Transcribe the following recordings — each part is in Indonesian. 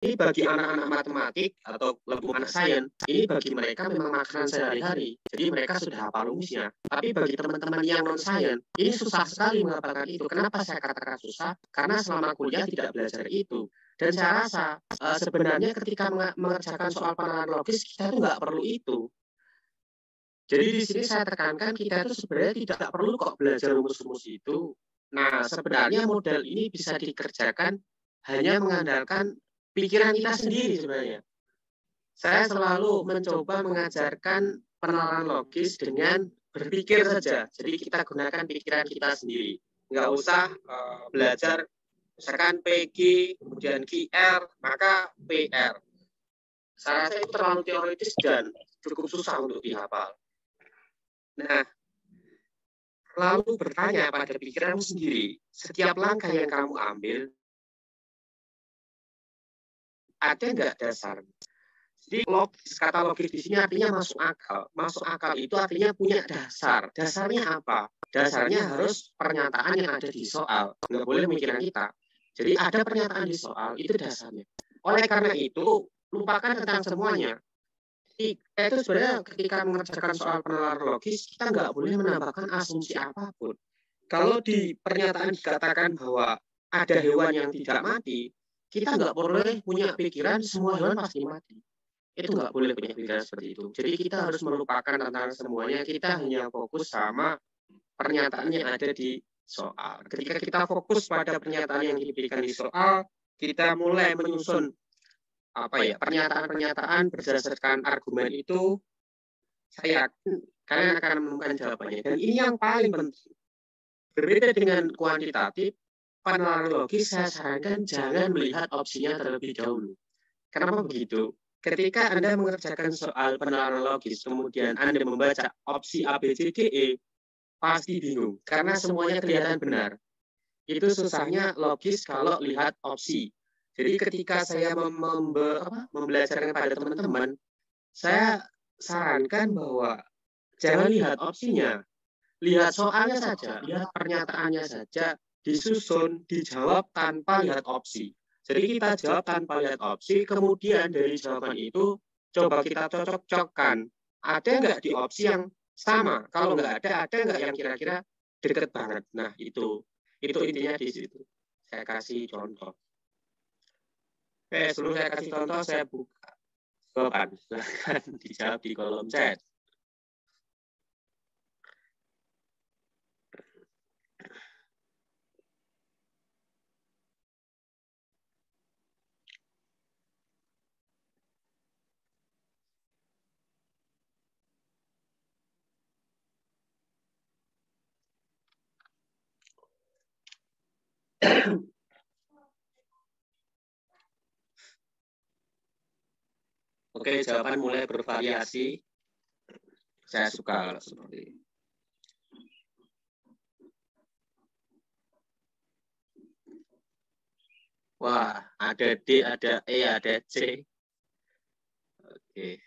Ini bagi anak-anak matematik atau lingkungan anak sains, ini bagi mereka memang makanan sehari-hari. Jadi mereka sudah hafal rumusnya. Tapi bagi teman-teman yang non sains, ini susah sekali menghafalkan itu. Kenapa saya katakan susah? Karena selama kuliah tidak belajar itu. Dan saya rasa sebenarnya ketika mengerjakan soal penerapan logis, kita tuh nggak perlu itu. Jadi di sini saya tekankan kita itu sebenarnya tidak perlu kok belajar rumus-rumus itu. Nah, sebenarnya model ini bisa dikerjakan hanya mengandalkan pikiran kita sendiri sebenarnya. Saya selalu mencoba mengajarkan penalaran logis dengan berpikir saja. Jadi kita gunakan pikiran kita sendiri. Nggak usah belajar misalkan PG, kemudian QR, maka PR. Saya rasa itu terlalu teoritis dan cukup susah untuk dihafal. Nah, lalu bertanya pada pikiranmu sendiri, setiap langkah yang kamu ambil, ada nggak dasar? Jadi logis, kata logis di sini artinya masuk akal. Masuk akal itu artinya punya dasar. Dasarnya apa? Dasarnya harus pernyataan yang ada di soal. Nggak boleh mikiran kita. Jadi ada pernyataan di soal, itu dasarnya. Oleh karena itu, lupakan tentang semuanya. Itu sebenarnya ketika mengerjakan soal penalaran logis, kita nggak boleh menambahkan asumsi apapun. Kalau di pernyataan dikatakan bahwa ada hewan yang tidak mati, kita nggak boleh punya pikiran semua hewan pasti mati. Itu nggak boleh punya pikiran seperti itu. Jadi kita harus melupakan tentang semuanya, kita hanya fokus sama pernyataan yang ada di soal. Ketika kita fokus pada pernyataan yang diberikan di soal, kita mulai menyusun pernyataan-pernyataan berdasarkan argumen itu, saya yakin kalian akan menemukan jawabannya. Dan ini yang paling penting. Berbeda dengan kuantitatif, penalaran logis saya sarankan jangan melihat opsinya terlebih dahulu. Kenapa begitu? Ketika Anda mengerjakan soal penalaran logis, kemudian Anda membaca opsi A, B, C, D, E, pasti bingung. Karena semuanya kelihatan benar. Itu susahnya logis kalau lihat opsi. Jadi ketika saya membelajarkan pada teman-teman, saya sarankan bahwa jangan lihat opsinya, lihat soalnya saja, lihat pernyataannya saja, disusun, dijawab tanpa lihat opsi. Jadi kita jawab tanpa lihat opsi, kemudian dari jawaban itu coba kita cocok-cocokkan. Ada nggak di opsi yang sama? Kalau nggak ada nggak yang kira-kira deket banget? Nah, itu intinya di situ. Saya kasih contoh. Sebelum saya kasih contoh, saya buka jawaban. Silahkan dijawab di kolom chat. Oke, jawaban mulai bervariasi. Saya suka seperti ini. Wah, ada D, ada E, ada C. Oke.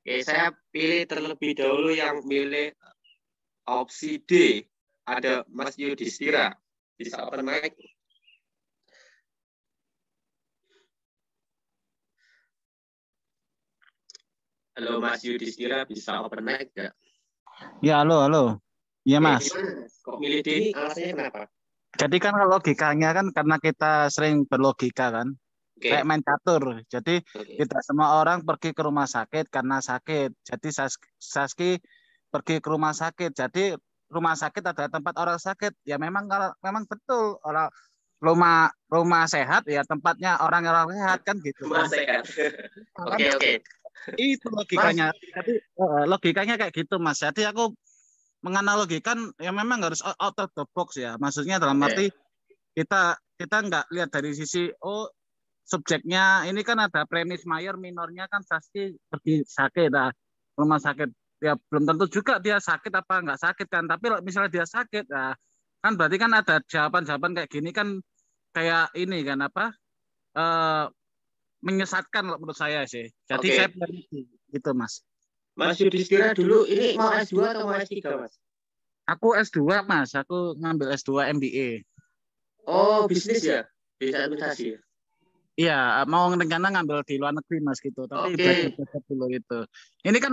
Oke, saya pilih terlebih dahulu yang milih opsi D. Ada Mas Yudhistira. Bisa open mic. Halo Mas Yudhistira, bisa open mic nggak? Ya, halo. Iya, Mas. Kok milih D ini alasannya kenapa? Jadi kan kalau logikanya kan karena kita sering berlogika kan. Kayak main catur. Jadi tidak semua orang pergi ke rumah sakit karena sakit. Jadi Saski pergi ke rumah sakit. Jadi rumah sakit adalah tempat orang sakit. Ya memang memang betul orang rumah sehat ya tempatnya orang-orang sehat kan gitu. Rumah sehat. Oke. Itu logikanya. Jadi logikanya kayak gitu, Mas. Jadi aku menganalogikan ya memang harus out of the box ya. Maksudnya dalam arti kita nggak lihat dari sisi subjeknya ini kan ada premis mayor minornya kan Saski pergi sakit rumah sakit ya belum tentu juga dia sakit apa nggak sakit kan, tapi misalnya dia sakit kan berarti kan ada jawaban-jawaban kayak gini kan kayak ini kan menyesatkan menurut saya sih. Jadi saya pilih gitu, Mas. Mas Yudhistira dulu ini mau S2 atau mau S3, Mas? Aku S2, Mas. Aku ngambil S2 MBA. Oh, bisnis ya? Bisa administrasi ya? Iya, mau rencana ngambil di luar negeri, Mas, gitu. Tapi Oke, belajar dulu itu. Ini kan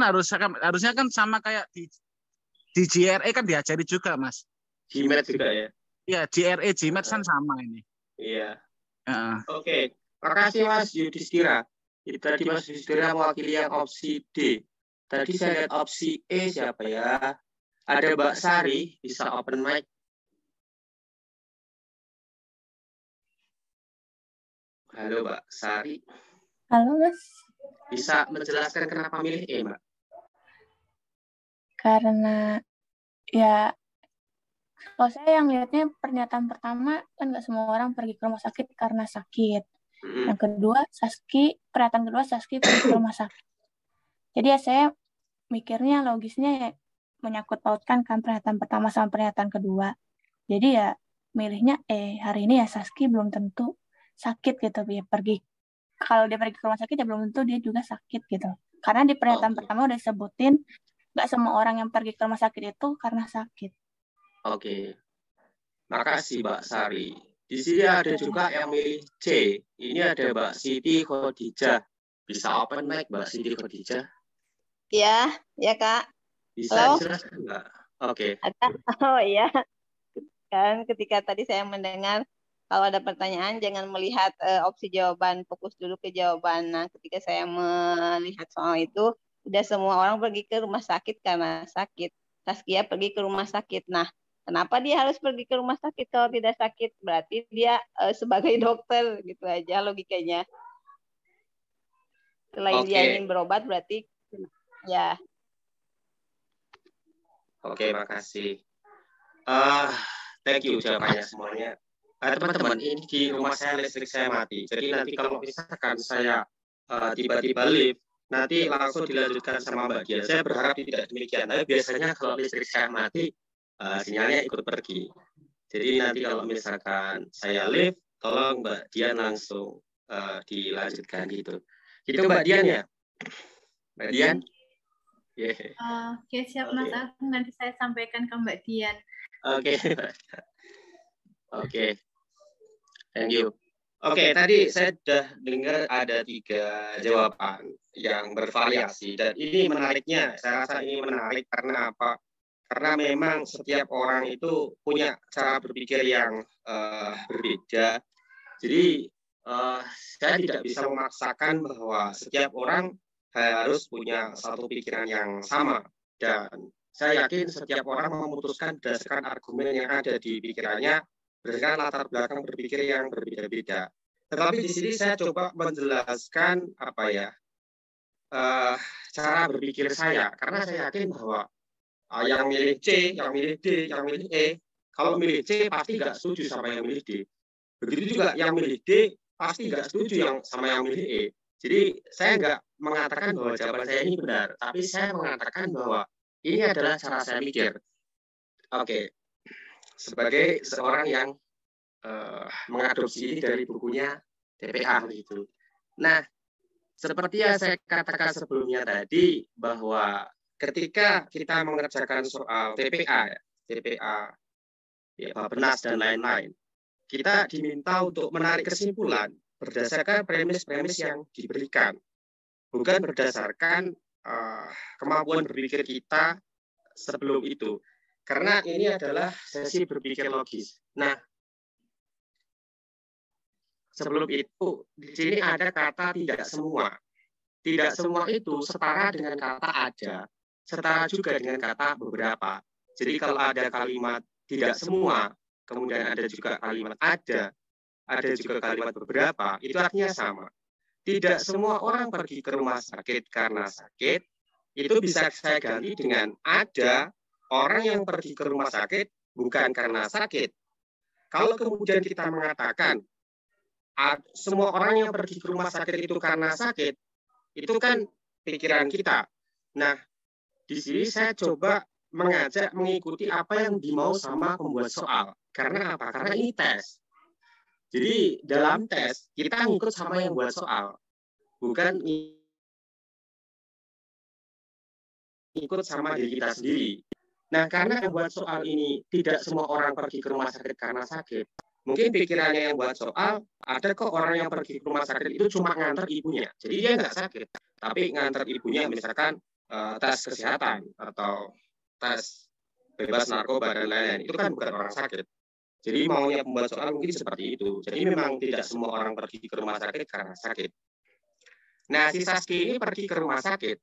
harusnya kan sama kayak di GRE kan diajari juga, Mas. GMAT juga ya? Iya, GRE, GMAT kan sama ini. Iya. Heeh. Oke, makasih Mas Yudhistira. Itu tadi Mas Yudhistira mewakili yang opsi D. Tadi saya lihat opsi E siapa ya? Ada Mbak Sari, bisa open mic. Halo Mbak Sari, Halo Mas, bisa menjelaskan kenapa milih E, Mbak? karena ya kalau saya yang lihatnya pernyataan pertama kan nggak semua orang pergi ke rumah sakit karena sakit. Yang kedua, pernyataan kedua Saski pergi ke rumah sakit. Jadi ya saya mikirnya logisnya ya menyangkut pautkan kan pernyataan pertama sama pernyataan kedua. Jadi ya milihnya hari ini ya Saski belum tentu sakit gitu ya pergi. Kalau dia pergi ke rumah sakit ya belum tentu dia juga sakit gitu. Karena di pernyataan pertama udah disebutin nggak semua orang yang pergi ke rumah sakit itu karena sakit. Oke, makasih Mbak Sari. Di sini ada juga yang milih C. Ini ada Mbak Siti Khadijah. Bisa open mic Mbak Siti Khadijah? Ya, ya Kak. Bisa Halo? dijelaskan Mbak? Oke. Oh iya, kan ketika tadi saya mendengar kalau ada pertanyaan jangan melihat opsi jawaban, fokus dulu ke jawaban. Nah, ketika saya melihat soal itu, udah semua orang pergi ke rumah sakit karena sakit. Saskia pergi ke rumah sakit. Nah, kenapa dia harus pergi ke rumah sakit kalau tidak sakit? Berarti dia sebagai dokter gitu aja logikanya. Selain dia ingin berobat berarti ya. Oke, makasih. Thank you jawabannya semuanya. Teman-teman, ini di rumah saya listrik saya mati. Jadi nanti kalau misalkan saya tiba-tiba live, nanti langsung dilanjutkan sama Mbak Dian. Saya berharap tidak demikian. Tapi biasanya kalau listrik saya mati, sinyalnya ikut pergi. Jadi nanti kalau misalkan saya live, tolong Mbak Dian langsung dilanjutkan gitu. Gitu Mbak Dian ya? Mbak Dian? Yeah. Oke, siap Mas. Nanti saya sampaikan ke Mbak Dian. Oke. Oke. Thank you. Oke, tadi saya sudah dengar ada 3 jawaban yang bervariasi dan ini menariknya. Saya rasa ini menarik karena apa? Karena memang setiap orang itu punya cara berpikir yang berbeda. Jadi saya tidak bisa memaksakan bahwa setiap orang harus punya satu pikiran yang sama dan saya yakin setiap orang memutuskan berdasarkan argumen yang ada di pikirannya berdasarkan latar belakang berpikir yang berbeda-beda. Tetapi di sini saya coba menjelaskan apa ya cara berpikir saya karena saya yakin bahwa yang milih C, yang milih D, yang milih E, kalau milih C pasti nggak setuju sama yang milih D. Begitu juga yang milih D pasti nggak setuju sama yang milih E. Jadi saya nggak mengatakan bahwa jawaban saya ini benar, tapi saya mengatakan bahwa ini adalah cara saya mikir. Oke, sebagai seorang yang mengadopsi ini dari bukunya TPA gitu. Nah, seperti yang saya katakan sebelumnya tadi bahwa ketika kita mengerjakan soal TPA, ya, Bappenas dan lain-lain, kita diminta untuk menarik kesimpulan berdasarkan premis-premis yang diberikan, bukan berdasarkan kemampuan berpikir kita sebelum itu. Karena ini adalah sesi berpikir logis. Nah, sebelum itu, di sini ada kata tidak semua. Tidak semua itu setara dengan kata ada, setara juga dengan kata beberapa. Jadi kalau ada kalimat tidak semua, kemudian ada juga kalimat ada juga kalimat beberapa, itu artinya sama. Tidak semua orang pergi ke rumah sakit karena sakit, itu bisa saya ganti dengan ada orang yang pergi ke rumah sakit bukan karena sakit. Kalau kemudian kita mengatakan semua orang yang pergi ke rumah sakit itu karena sakit, itu kan pikiran kita. Nah, di sini saya coba mengikuti apa yang dimau sama pembuat soal. Karena apa? Karena ini tes. Jadi dalam tes, kita ngikut sama yang buat soal. Bukan ikut sama diri kita sendiri. Nah, karena yang buat soal ini tidak semua orang pergi ke rumah sakit karena sakit. Mungkin pikirannya yang buat soal, ada kok orang yang pergi ke rumah sakit itu cuma nganter ibunya. Jadi dia nggak sakit, tapi nganter ibunya misalkan tes kesehatan atau tes bebas narkoba dan lain-lain. Itu kan bukan orang sakit. Jadi maunya pembuat soal mungkin seperti itu. Jadi memang tidak semua orang pergi ke rumah sakit karena sakit. Nah, si Saski ini pergi ke rumah sakit.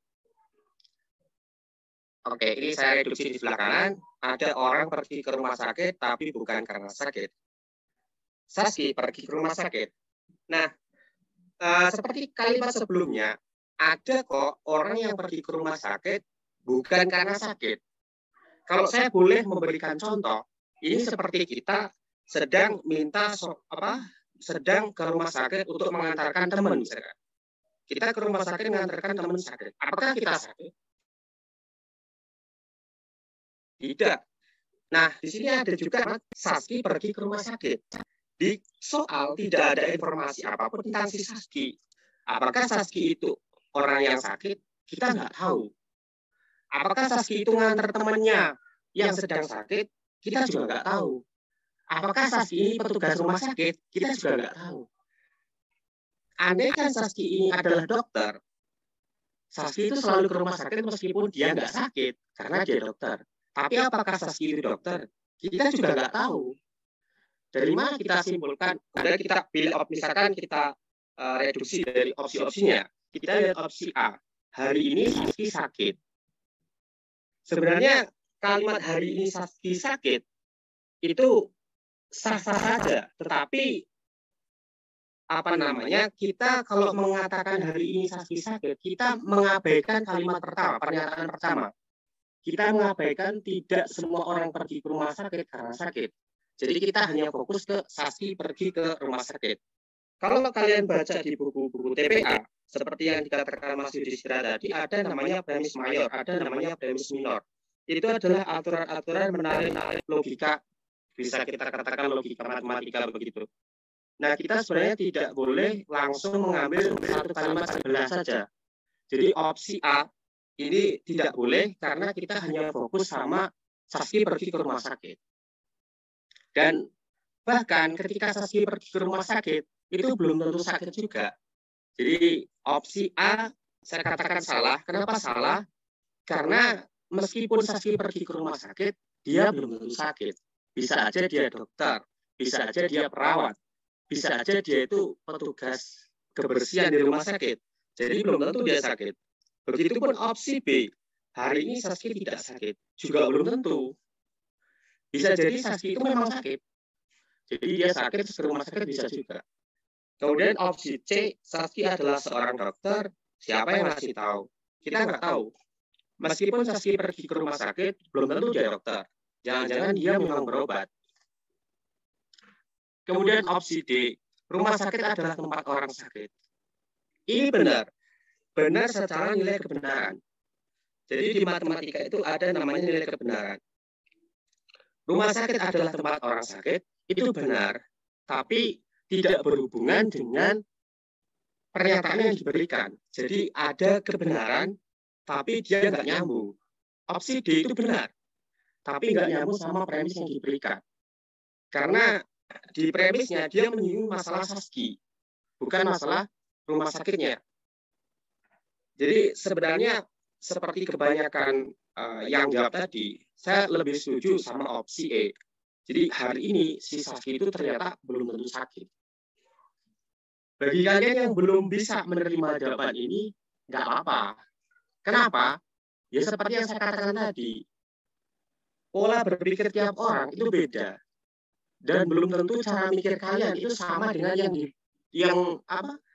Oke, ini saya reduksi di sebelah kanan. Ada orang pergi ke rumah sakit, tapi bukan karena sakit. Saski pergi ke rumah sakit. Nah, seperti kalimat sebelumnya, ada kok orang yang pergi ke rumah sakit bukan karena sakit. Kalau saya boleh memberikan contoh, ini seperti kita sedang sedang ke rumah sakit untuk mengantarkan teman, misalkan. Kita ke rumah sakit mengantarkan teman sakit. Apakah kita sakit? Tidak. Nah, di sini ada juga Saski pergi ke rumah sakit. Di soal tidak ada informasi apapun tentang si Saski. Apakah Saski itu orang yang sakit? Kita nggak tahu. Apakah Saski itu ngantar temannya yang sedang sakit? Kita juga nggak tahu. Apakah Saski ini petugas rumah sakit? Kita juga nggak tahu. Andai kan Saski ini adalah dokter, Saski itu selalu ke rumah sakit meskipun dia nggak sakit karena dia dokter. Tapi apakah Saski itu dokter? Kita juga nggak tahu. Dari mana kita simpulkan? Kemudian kita pilih, misalkan kita reduksi dari opsi-opsinya. Kita lihat opsi A. Hari ini Saski sakit. Sebenarnya kalimat hari ini Saski sakit itu sah-sah saja. Tetapi kita kalau mengatakan hari ini Saski sakit, kita mengabaikan kalimat pertama, pernyataan pertama. Kita mengabaikan tidak semua orang pergi ke rumah sakit karena sakit. Jadi kita hanya fokus ke Saski pergi ke rumah sakit. Kalau kalian baca di buku-buku TPA, seperti yang dikatakan Mas Yudhistira tadi, ada namanya premis mayor, ada namanya premis minor. Itu adalah aturan-aturan menarik logika, bisa kita katakan logika matematika begitu. Nah, kita sebenarnya tidak boleh langsung mengambil satu kalimat sebelah saja. Jadi opsi A ini tidak boleh karena kita hanya fokus sama Saski pergi ke rumah sakit. Dan bahkan ketika Saski pergi ke rumah sakit, itu belum tentu sakit juga. Jadi opsi A saya katakan salah. Kenapa salah? Karena meskipun Saski pergi ke rumah sakit, dia belum tentu sakit. Bisa aja dia dokter, bisa aja dia perawat, bisa aja dia itu petugas kebersihan di rumah sakit. Jadi belum tentu dia sakit. Begitupun opsi B, hari ini Saski tidak sakit, juga belum tentu. Bisa jadi Saski itu memang sakit. Jadi dia sakit ke rumah sakit bisa juga. Kemudian opsi C, Saski adalah seorang dokter, siapa yang ngasih tahu? Kita nggak tahu. Meskipun Saski pergi ke rumah sakit, belum tentu dia dokter. Jangan-jangan dia memang berobat. Kemudian opsi D, rumah sakit adalah tempat orang sakit. Ini benar. Benar secara nilai kebenaran. Jadi di matematika itu ada namanya nilai kebenaran. Rumah sakit adalah tempat orang sakit, itu benar. Tapi tidak berhubungan dengan pernyataan yang diberikan. Jadi ada kebenaran, tapi dia nggak nyambung. Opsi D itu benar, tapi nggak nyambung sama premis yang diberikan. Karena di premisnya dia menyinggung masalah Saski, bukan masalah rumah sakitnya. Jadi sebenarnya seperti kebanyakan yang jawab tadi, saya lebih setuju sama opsi E. Jadi hari ini si Saski itu ternyata belum tentu sakit. Bagi kalian yang belum bisa menerima jawaban ini, nggak apa-apa. Kenapa? Ya seperti yang saya katakan tadi, pola berpikir tiap orang itu beda. Dan belum tentu cara mikir kalian itu sama dengan yang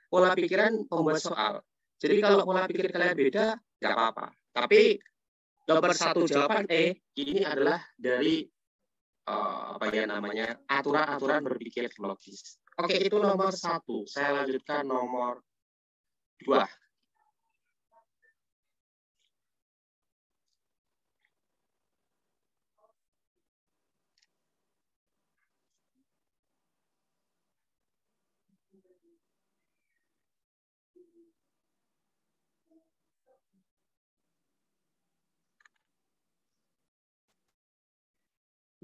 pola pikiran pembuat soal. Jadi kalau pola pikir kalian beda, nggak apa-apa. Tapi nomor satu jawaban E ini adalah dari aturan-aturan berpikir logis. Oke, itu nomor 1. Saya lanjutkan nomor 2.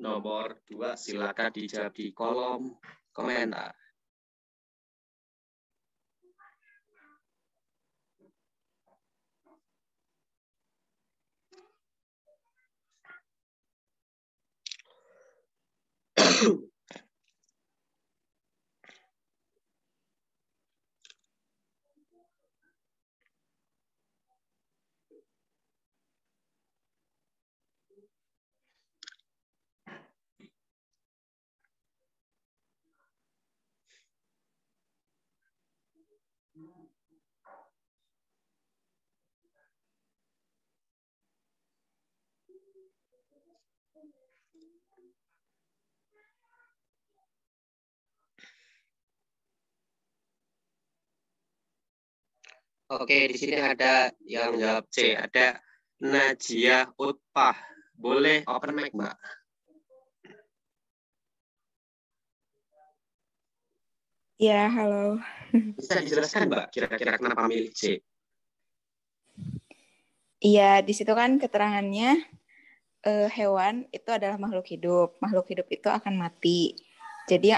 nomor 2 silakan dijawab di kolom komentar. Oke, di sini ada yang jawab C, ada Najia Utpah. Boleh open mic, Mbak? Ya, halo. Bisa dijelaskan, Mbak, kira-kira kenapa milih C? Iya, di situ kan keterangannya hewan itu adalah makhluk hidup. Makhluk hidup itu akan mati. Jadi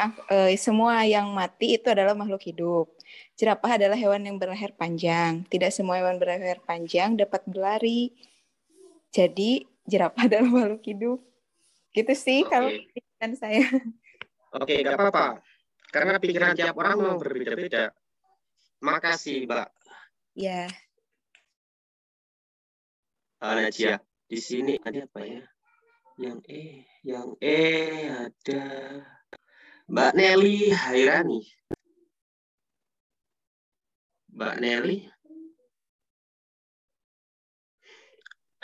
semua yang mati itu adalah makhluk hidup. Jerapah adalah hewan yang berleher panjang. Tidak semua hewan berleher panjang dapat berlari. Jadi jerapah adalah makhluk hidup. Gitu sih kalau pikiran saya. Oke, nggak apa-apa. Karena pikiran tiap orang memang berbeda-beda. Makasih, Mbak. Ya. Najia, di sini ada apa ya? Yang ada Mbak Nelly Hairani. Mbak Nelly.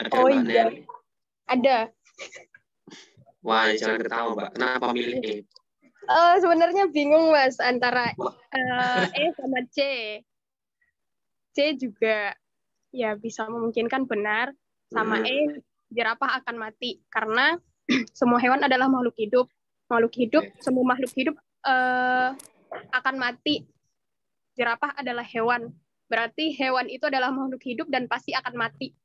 Ada oh, Mbak iya. Nelly. Ada. Wah, jangan ketawa, Mbak. Kenapa milih E? Sebenarnya bingung, Mas, antara E sama C. C juga ya bisa memungkinkan benar, sama E jerapah akan mati karena semua hewan adalah makhluk hidup. Semua makhluk hidup akan mati. Jerapah adalah hewan. Berarti hewan itu adalah makhluk hidup dan pasti akan mati.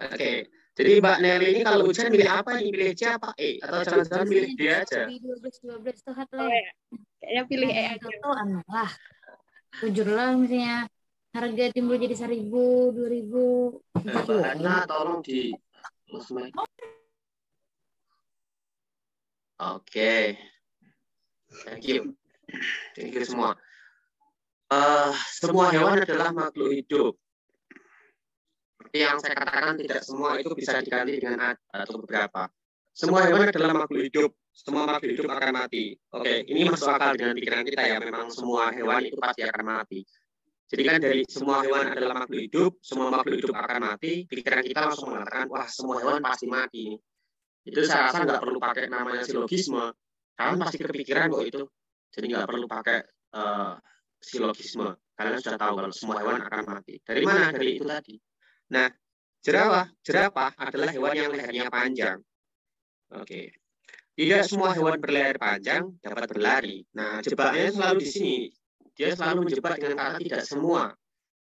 Oke. Jadi Mbak Nelly ini kalau ujian milih apa nih? Milih C apa E? Atau jangan-jangan milih D aja? 12 tuh hat Oh, ya. Kayaknya pilih E aja. Atau lah. Jujurlah misalnya harga timbul jadi 1.000, 2.000. Mbak Hana tolong di Oke. Thank you. Thank you semua. Semua hewan adalah makhluk hidup. Seperti yang saya katakan, tidak semua itu bisa diganti dengan atau beberapa. Semua hewan adalah makhluk hidup. Semua makhluk hidup akan mati. Oke, ini masuk akal dengan pikiran kita ya. Memang semua hewan itu pasti akan mati. Jadi kan dari semua hewan adalah makhluk hidup, semua makhluk hidup akan mati, pikiran kita langsung mengatakan, wah semua hewan pasti mati. Itu saya rasa nggak perlu pakai namanya silogisme. Kalian pasti kepikiran kok itu. Jadi nggak perlu pakai silogisme. Kalian sudah tahu kalau semua hewan akan mati. Dari mana? Dari itu tadi. Nah, jerapah adalah hewan yang lehernya panjang. Oke. Tidak semua hewan berleher panjang dapat berlari. Nah, jebaknya selalu di sini. Dia selalu menjebak dengan kata tidak semua.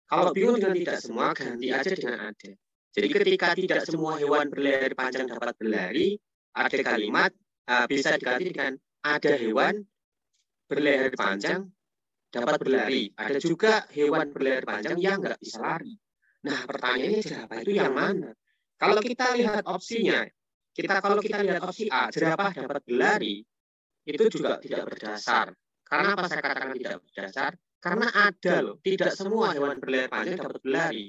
Kalau bingung dengan tidak semua, ganti aja dengan ada. Jadi ketika tidak semua hewan berleher panjang dapat berlari, ada kalimat bisa diganti dengan ada hewan berleher panjang dapat berlari. Ada juga hewan berleher panjang yang nggak bisa lari. Nah, pertanyaannya jerapah itu yang mana? Kalau kita lihat opsinya, kalau kita lihat opsi A, jerapah dapat berlari, itu juga tidak berdasar. Karena apa saya katakan tidak berdasar? Karena ada loh, tidak semua hewan berleher panjang dapat berlari.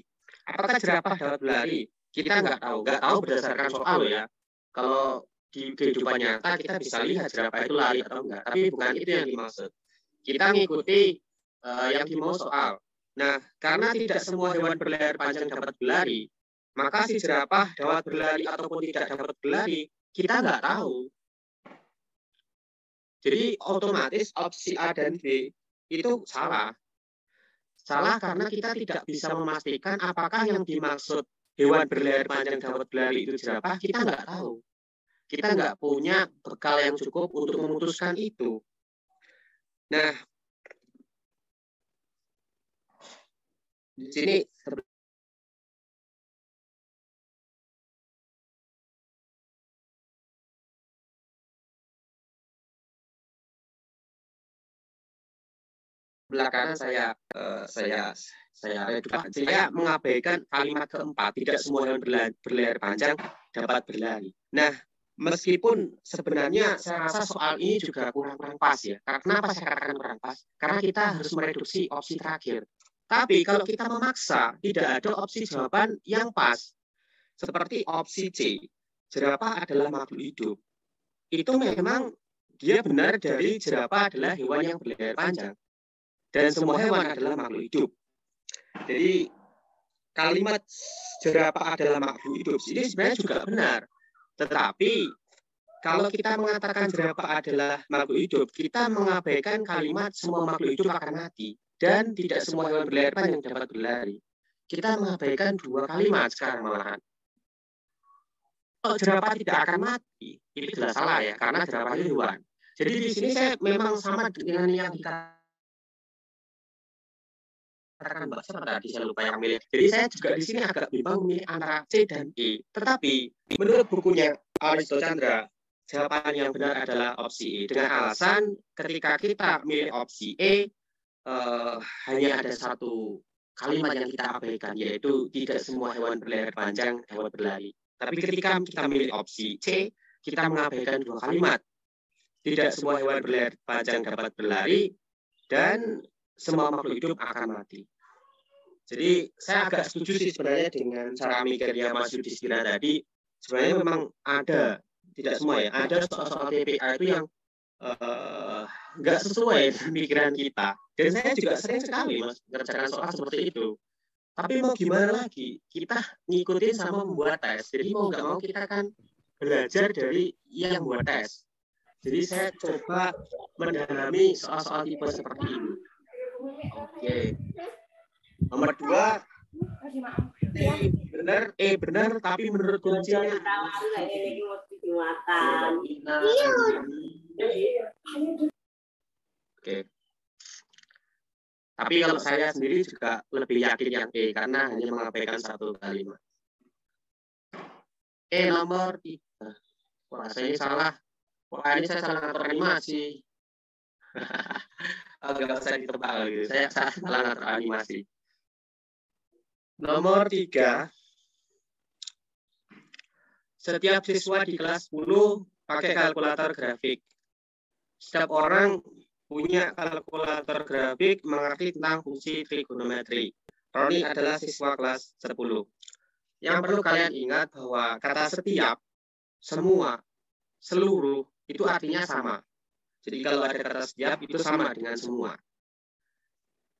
Apakah jerapah dapat berlari? Kita nggak tahu berdasarkan soal ya. Kalau di kehidupan nyata kita bisa lihat jerapah itu lari atau enggak, tapi bukan itu yang dimaksud. Kita mengikuti yang dimau soal. Nah, karena tidak semua hewan berleher panjang dapat berlari, maka si jerapah dapat berlari ataupun tidak dapat berlari, kita nggak tahu. Jadi otomatis opsi A dan B itu salah. Salah karena kita tidak bisa memastikan apakah yang dimaksud hewan berleher panjang dapat berlari itu jerapah, kita nggak tahu. Kita nggak punya bekal yang cukup untuk memutuskan itu. Nah, di sini belakangan saya mengabaikan kalimat keempat, tidak semua hewan berlayar panjang dapat berlari. Nah, meskipun sebenarnya saya rasa soal ini juga kurang pas ya. Kenapa saya katakan kurang pas? Karena kita harus mereduksi opsi terakhir. Tapi kalau kita memaksa, tidak ada opsi jawaban yang pas. Seperti opsi C, jerapah adalah makhluk hidup. Itu memang dia benar dari jerapah adalah hewan yang berlayar panjang. Dan semua hewan adalah makhluk hidup. Jadi kalimat jerapah adalah makhluk hidup ini sebenarnya juga benar. Tetapi kalau kita mengatakan jerapah adalah makhluk hidup, kita mengabaikan kalimat semua makhluk hidup akan mati. Dan tidak semua hewan berlayar panjang dapat berlari. Kita mengabaikan dua kalimat sekarang malahan. Kalau jerapah tidak akan mati, itu jelas salah ya, karena jerapah itu hewan. Jadi di sini saya memang sama dengan yang dikatakan Mbak siapa tadi, saya lupa yang milih. Jadi saya juga di sini agak bimbang memilih antara C dan E. Tetapi menurut bukunya Aristo Chandra, jawaban yang benar adalah opsi E. Dengan alasan ketika kita milih opsi E, hanya ada satu kalimat yang kita abaikan, yaitu tidak semua hewan berlayar panjang dapat berlari. Tapi ketika kita milih opsi C, kita mengabaikan dua kalimat. Tidak semua hewan berlayar panjang dapat berlari, dan semua makhluk hidup akan mati. Jadi saya agak setuju sih sebenarnya dengan cara mikirnya Mas Yudhistira tadi. Sebenarnya memang ada, tidak semua ya, ada soal-soal TPA itu yang nggak sesuai dengan pikiran kita. Dan saya juga sering sekali Mas mengerjakan soal seperti itu. Tapi mau gimana lagi, kita ngikutin sama membuat tes. Jadi mau nggak mau kita kan belajar dari yang membuat tes. Jadi saya coba mendalami soal-soal tipe seperti ini. Oke. Nomor 2, benar, tapi menurut kuncinya. Oke. Tapi kalau saya sendiri juga lebih yakin yang E, karena hanya mengabaikan satu kalimat. Nomor 3. Wah, saya ini salah. Wah, ini saya salah ngatur animasi. Agak usah ditebak gitu. Saya salah ngatur animasi. Nomor 3. Setiap siswa di kelas 10 pakai kalkulator grafik. Setiap orang punya kalkulator grafik mengerti tentang fungsi trigonometri. Roni adalah siswa kelas 10. Yang perlu kalian ingat bahwa kata setiap, semua, seluruh, itu artinya sama. Jadi kalau ada kata setiap, itu sama dengan semua.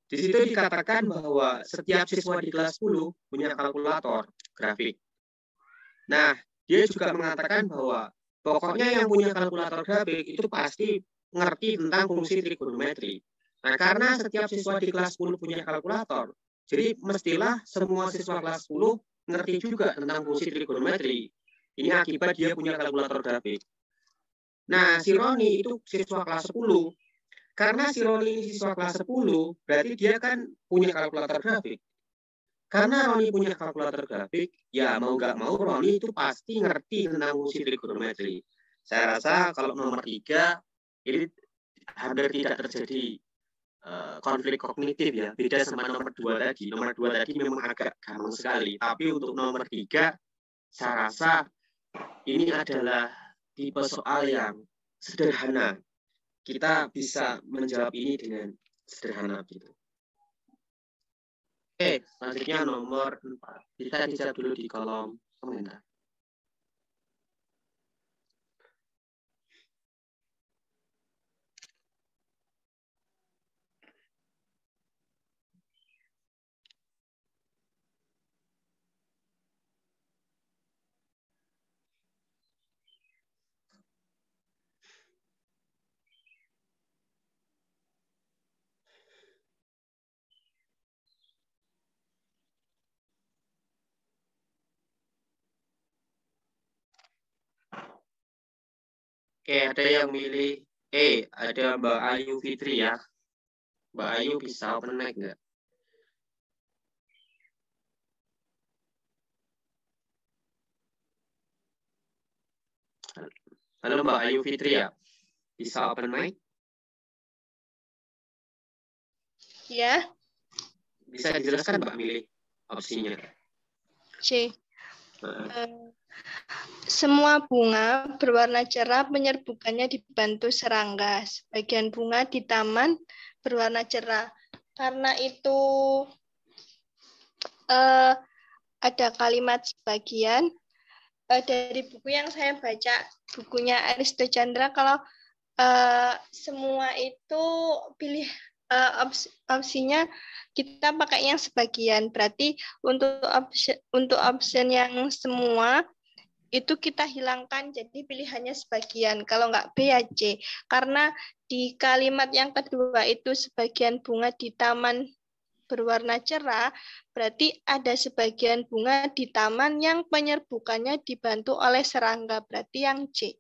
Di situ dikatakan bahwa setiap siswa di kelas 10 punya kalkulator grafik. Nah, dia juga mengatakan bahwa pokoknya yang punya kalkulator grafik itu pasti ngerti tentang fungsi trigonometri. Nah, karena setiap siswa di kelas 10 punya kalkulator, jadi mestilah semua siswa kelas 10 ngerti juga tentang fungsi trigonometri. Ini akibat dia punya kalkulator grafik. Nah, si Roni itu siswa kelas 10. Karena si Roni ini siswa kelas 10, berarti dia kan punya kalkulator grafik. Karena Roni punya kalkulator grafik, ya mau nggak mau Roni itu pasti ngerti tentang fungsi trigonometri. Saya rasa kalau nomor 3, ini hampir tidak terjadi konflik kognitif ya, beda sama nomor 2 tadi. Nomor 2 tadi memang agak gampang sekali, tapi untuk nomor 3 saya rasa ini adalah tipe soal yang sederhana. Kita bisa menjawab ini dengan sederhana gitu. Oke, selanjutnya nomor 4. Kita dijawab dulu di kolom komentar. Oke, ada yang milih ada Mbak Ayu Fitri ya. Mbak Ayu bisa open mic nggak? Halo Mbak Ayu Fitri ya. Bisa open mic? Ya. Bisa dijelaskan Mbak milih opsinya? C. Semua bunga berwarna cerah penyerbukannya dibantu serangga. Sebagian bunga di taman berwarna cerah. Karena itu ada kalimat sebagian dari buku yang saya baca, bukunya Aristo Chandra, kalau semua itu pilih opsinya kita pakai yang sebagian. Berarti untuk option yang semua itu kita hilangkan, jadi pilihannya sebagian. Kalau nggak B ya C. Karena di kalimat yang kedua itu sebagian bunga di taman berwarna cerah, berarti ada sebagian bunga di taman yang penyerbukannya dibantu oleh serangga, berarti yang C.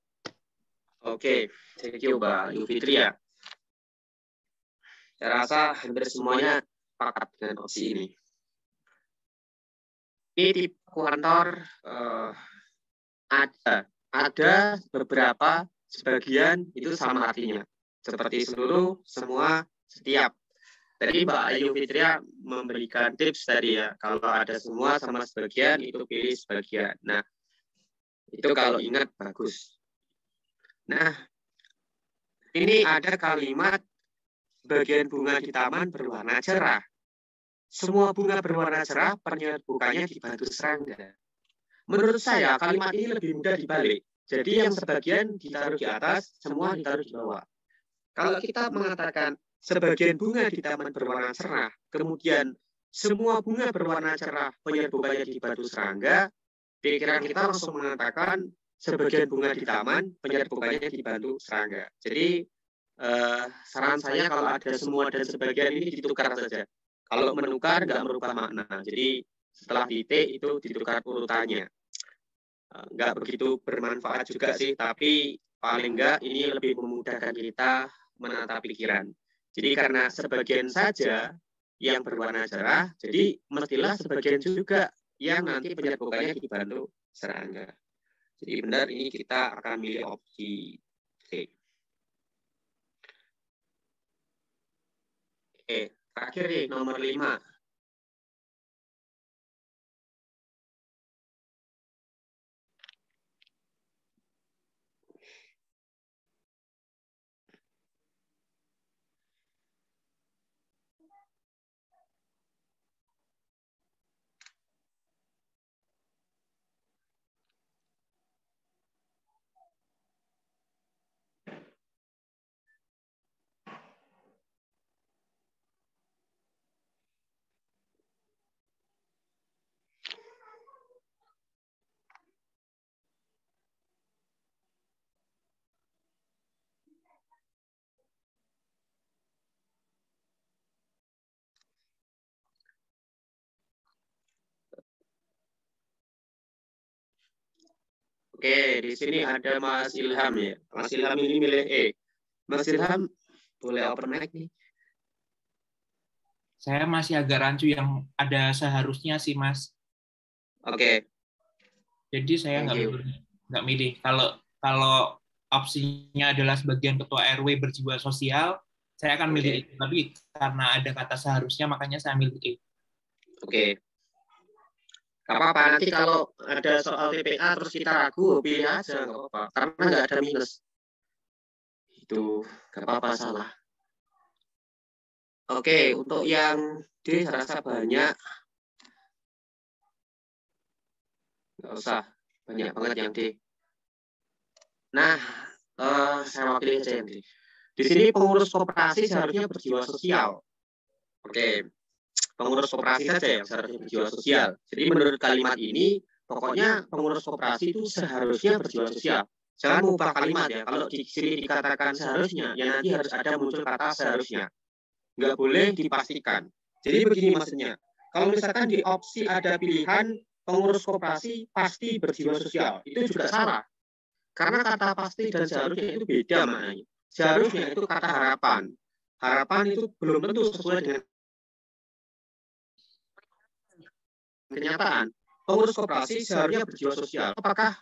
Oke, thank you Mbak Yufitri ya. Saya rasa hampir semuanya sepakat dengan opsi ini. Ini di kantor ada beberapa, sebagian itu sama artinya. Seperti seluruh, semua, setiap. Tadi Mbak Ayu Fitria memberikan tips tadi ya, kalau ada semua sama sebagian itu pilih sebagian. Nah, itu kalau ingat bagus. Nah, ini ada kalimat bagian bunga di taman berwarna cerah. Semua bunga berwarna cerah penyerbukannya dibantu serangga. Menurut saya kalimat ini lebih mudah dibalik. Jadi yang sebagian ditaruh di atas, semua ditaruh di bawah. Kalau kita mengatakan sebagian bunga di taman berwarna cerah, kemudian semua bunga berwarna cerah penyerbukannya dibantu serangga, pikiran kita langsung mengatakan sebagian bunga di taman penyerbukannya dibantu serangga. Jadi saran saya kalau ada semua dan sebagian ini ditukar saja. Kalau menukar nggak merubah makna. Jadi setelah titik itu ditukar urutannya. Nggak begitu bermanfaat juga sih, tapi paling nggak ini lebih memudahkan kita menata pikiran. Jadi karena sebagian saja yang berwarna cerah, jadi mestilah sebagian juga yang nanti penyerbukannya dibantu serangga. Jadi benar ini kita akan milih opsi C. Oke, terakhir nih nomor 5. Oke, di sini ada Mas Ilham ya. Mas Ilham ini milih E. Mas Ilham, boleh open mic nih. Saya masih agak rancu yang ada seharusnya sih, Mas. Oke. Jadi saya nggak milih. Kalau opsinya adalah sebagian ketua RW berjiwa sosial, saya akan milih itu. Tapi karena ada kata seharusnya, makanya saya milih E. Oke. Gak apa-apa, nanti kalau ada soal TPA terus kita ragu, pilih aja, gak apa-apa. Karena nggak ada minus. Itu gak apa-apa salah. Oke, untuk yang D saya rasa banyak. Nggak usah, banyak banget yang D. Nah, saya wakili aja yang D. Di sini pengurus koperasi seharusnya berjiwa sosial. Oke. Pengurus koperasi saja yang seharusnya berjiwa sosial. Jadi menurut kalimat ini, pokoknya pengurus koperasi itu seharusnya berjiwa sosial. Jangan mengubah kalimat ya. Kalau di sini dikatakan seharusnya, ya nanti harus ada muncul kata seharusnya. Nggak boleh dipastikan. Jadi begini maksudnya. Kalau misalkan di opsi ada pilihan pengurus koperasi pasti berjiwa sosial, itu juga salah. Karena kata pasti dan seharusnya itu beda maknanya. Seharusnya itu kata harapan. Harapan itu belum tentu sesuai dengan kenyataan. Pengurus koperasi seharusnya berjiwa sosial. Apakah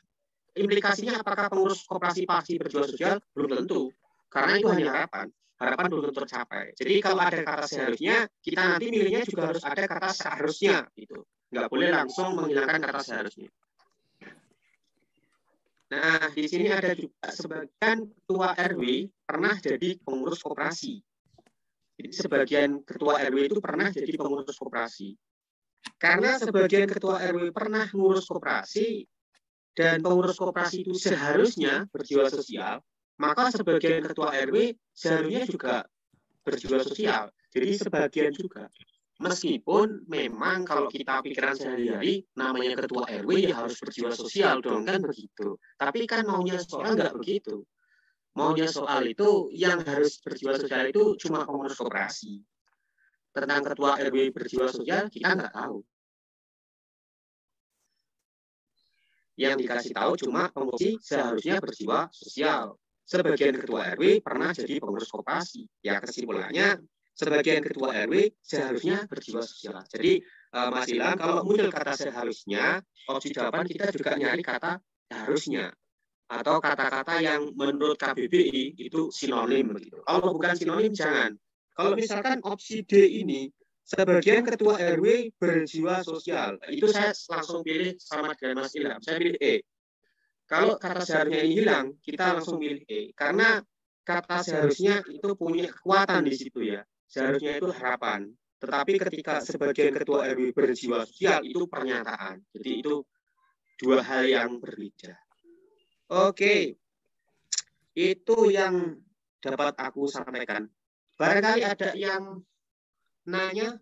implikasinya apakah pengurus koperasi pasti berjiwa sosial? Belum tentu. Karena itu hanya harapan. harapan belum tercapai. Jadi kalau ada kata seharusnya, kita nanti milihnya juga harus ada kata seharusnya gitu. Nggak boleh langsung menghilangkan kata seharusnya. Nah, di sini ada juga sebagian ketua RW pernah jadi pengurus koperasi. Jadi sebagian ketua RW itu pernah jadi pengurus koperasi. Karena sebagian ketua RW pernah mengurus koperasi dan pengurus koperasi itu seharusnya berjiwa sosial, maka sebagian ketua RW seharusnya juga berjiwa sosial. Jadi sebagian juga. Meskipun memang kalau kita pikiran sehari-hari, namanya ketua RW ya harus berjiwa sosial dong, kan begitu. Tapi kan maunya soal nggak begitu. Maunya soal itu yang harus berjiwa sosial itu cuma pengurus koperasi. Tentang ketua RW berjiwa sosial, kita nggak tahu. Yang dikasih tahu cuma pengurus seharusnya berjiwa sosial. Sebagian ketua RW pernah jadi pengurus koperasi. Ya kesimpulannya, sebagian ketua RW seharusnya berjiwa sosial. Jadi Mas Ilham, kalau muncul kata seharusnya, opsi jawaban kita juga nyari kata harusnya. Atau kata-kata yang menurut KBBI itu sinonim begitu. Kalau bukan sinonim jangan. Kalau misalkan opsi D ini, sebagian ketua RW berjiwa sosial, itu saya langsung pilih sama dengan Mas Ilham. Saya pilih E. Kalau kata seharusnya ini hilang, kita langsung pilih E. Karena kata seharusnya itu punya kekuatan di situ ya. Seharusnya itu harapan. Tetapi ketika sebagian ketua RW berjiwa sosial, itu pernyataan. Jadi itu dua hal yang berbeda. Oke. Itu yang dapat aku sampaikan. Barangkali ada yang nanya?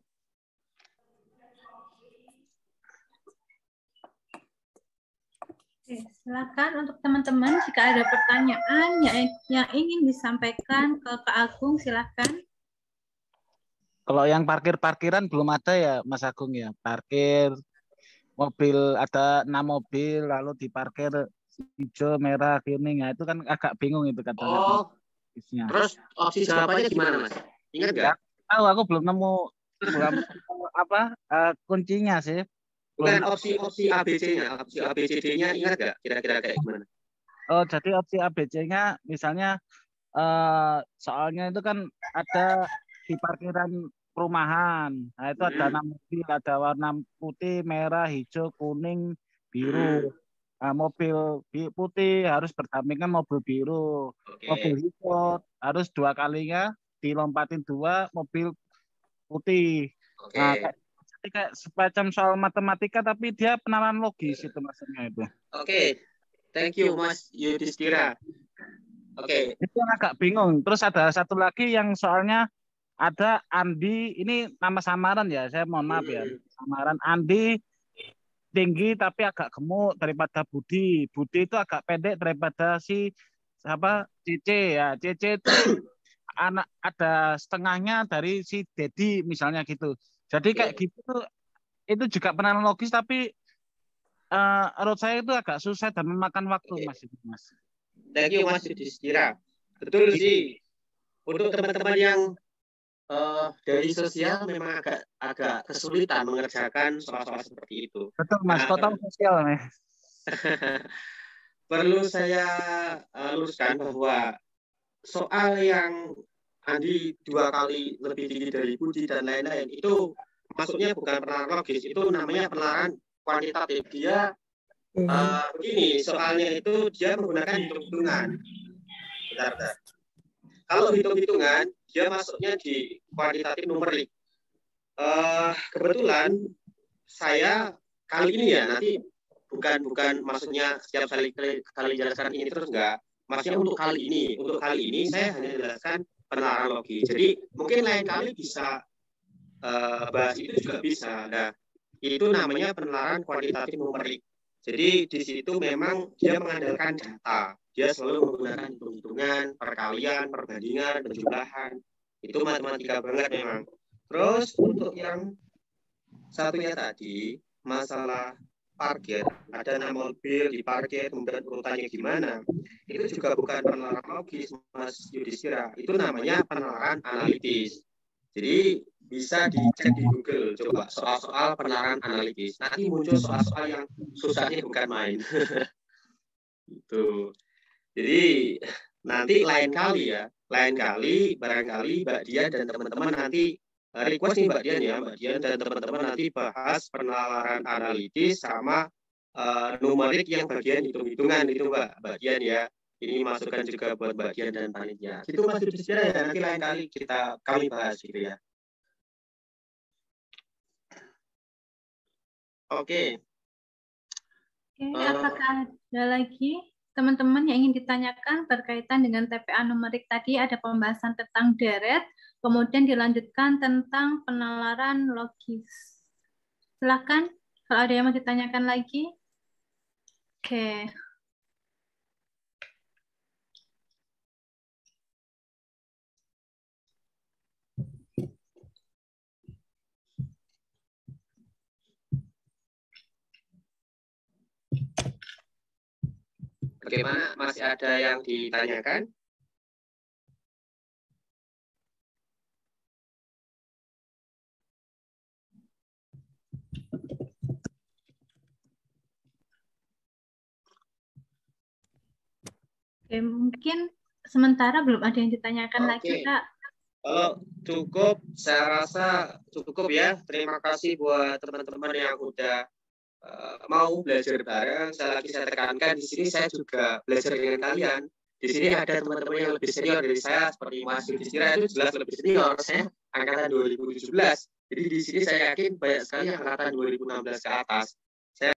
Oke, silakan untuk teman-teman jika ada pertanyaan yang ingin disampaikan ke Kak Agung, silakan. Kalau yang parkiran belum ada ya Mas Agung ya. Parkir mobil, ada 6 mobil lalu diparkir hijau, merah, kuning. Nah, itu kan agak bingung itu katanya. Oh. Terus opsi jawabannya gimana Mas? Ingat nggak? Tahu, aku belum nemu kuncinya sih. Bukan opsi ABC-nya, opsi ABCD-nya ingat nggak? Kira-kira kayak gimana? Oh, jadi opsi ABC-nya misalnya soalnya itu kan ada di parkiran perumahan. Nah, itu ada 6 mobil, ada warna putih, merah, hijau, kuning, biru. Nah, mobil putih harus berdampingan mobil biru. Mobil hijau harus 2 kalinya dilompatin 2 mobil putih. Nah, kayak semacam soal matematika tapi dia penalaran logis itu maksudnya itu. Oke. Thank you Mas Yudhistira. Oke. Itu yang agak bingung. Terus ada satu lagi yang soalnya ada Andi, ini nama samaran ya, saya mohon maaf ya. Samaran Andi tinggi tapi agak gemuk daripada Budi. Budi itu agak pendek daripada si Cece ya. Cece itu anak ada setengahnya dari si Dedi misalnya gitu. Jadi kayak gitu itu juga penalaran logis tapi menurut saya itu agak susah dan memakan waktu Mas. Thank you Mas Yudhistira. Betul sih. Untuk teman-teman yang dari sosial memang agak kesulitan mengerjakan soal-soal seperti itu. Betul Mas, total sosial nih. Perlu saya luruskan bahwa soal yang Andi 2 kali lebih tinggi dari Budi dan lain-lain itu maksudnya bukan penalaran logis, itu namanya penalaran kuantitatif. Dia begini, soalnya itu dia menggunakan hitung-hitungan. Bentar. Kalau hitung-hitungan, dia masuknya di kuantitatif numerik. Kebetulan saya kali ini ya, nanti bukan maksudnya setiap kali jelaskan ini terus enggak. Maksudnya untuk kali ini saya hanya jelaskan penalaran logis. Jadi mungkin lain kali bisa bahas itu juga bisa. Nah, itu namanya penalaran kuantitatif numerik. Jadi di situ memang dia mengandalkan data. Dia selalu menggunakan hitung-hitungan, perkalian, perbandingan, penjumlahan. Itu matematika banget memang. Terus untuk yang satunya tadi, masalah parkir, ada 6 mobil di parkir, kemudian urutannya gimana, itu juga bukan penalaran logis, Mas Yudhistira. Itu namanya penalaran analitis. Jadi bisa dicek di Google, coba soal-soal penalaran analitis. Nanti muncul soal-soal yang susahnya bukan main. Itu. Jadi nanti lain kali barangkali Mbak Dian dan teman-teman nanti request nih Mbak Dian dan teman-teman nanti bahas penalaran analitis sama numerik yang bagian hitung-hitungan itu Mbak Dian ya. Ini masukan juga buat Mbak Dian dan panitia. Itu Mas Yudhistira ya, nanti lain kali kami bahas gitu ya. Oke. Apakah ada lagi teman-teman yang ingin ditanyakan berkaitan dengan TPA numerik tadi? Ada pembahasan tentang deret, kemudian dilanjutkan tentang penalaran logis. Silakan kalau ada yang mau ditanyakan lagi. Oke. Bagaimana? Masih ada yang ditanyakan? Oke, mungkin sementara belum ada yang ditanyakan lagi, Kak. Kalau cukup, saya rasa cukup ya. Terima kasih buat teman-teman yang udah mau belajar bareng. Saya tekankan di sini saya juga belajar dengan kalian. Di sini ada teman-teman yang lebih senior dari saya, seperti Mas Yudhistira itu jelas lebih senior. Saya angkatan 2017. Jadi di sini saya yakin banyak sekali yang angkatan 2016 ke atas.